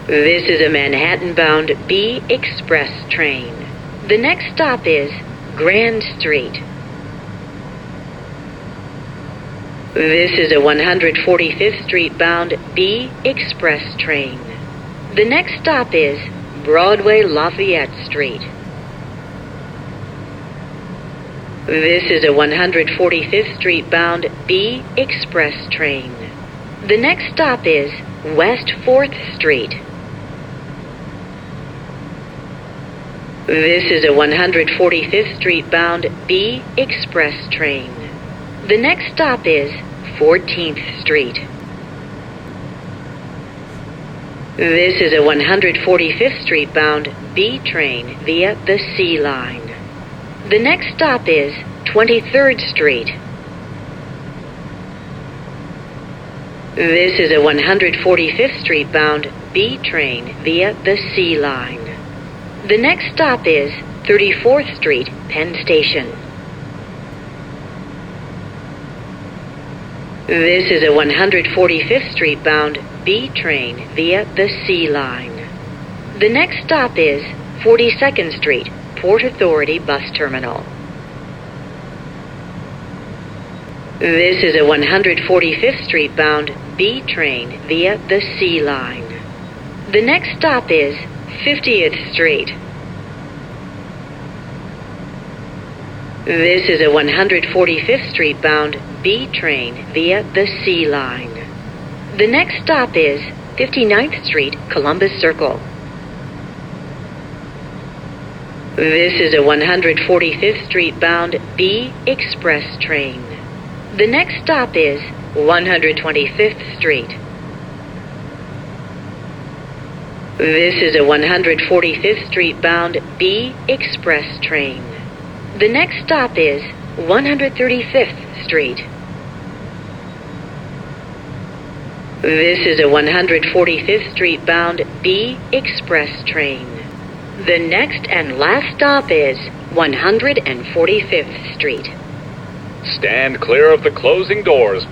This is a Manhattan-bound B Express train. The next stop is Grand Street. This is a 145th Street bound B Express train. The next stop is Broadway-Lafayette Street. This is a 145th Street bound B Express train. The next stop is West 4th Street. This is a 145th Street bound B Express train. The next stop is 14th Street. This is a 145th Street bound B train via the C line. The next stop is 23rd Street. This is a 145th Street bound B train via the C line. The next stop is 34th Street, Penn Station. This is a 145th Street bound B train via the C line. The next stop is 42nd Street, Port Authority Bus Terminal. This is a 145th Street bound B train via the C line. The next stop is 50th Street. This is a 145th Street bound B train via the C line. The next stop is 59th Street, Columbus Circle. This is a 145th Street bound B Express train. The next stop is 125th Street. This is a 145th Street bound B Express train. The next stop is 135th Street. This is a 145th Street bound B Express train. The next and last stop is 145th Street. Stand clear of the closing doors.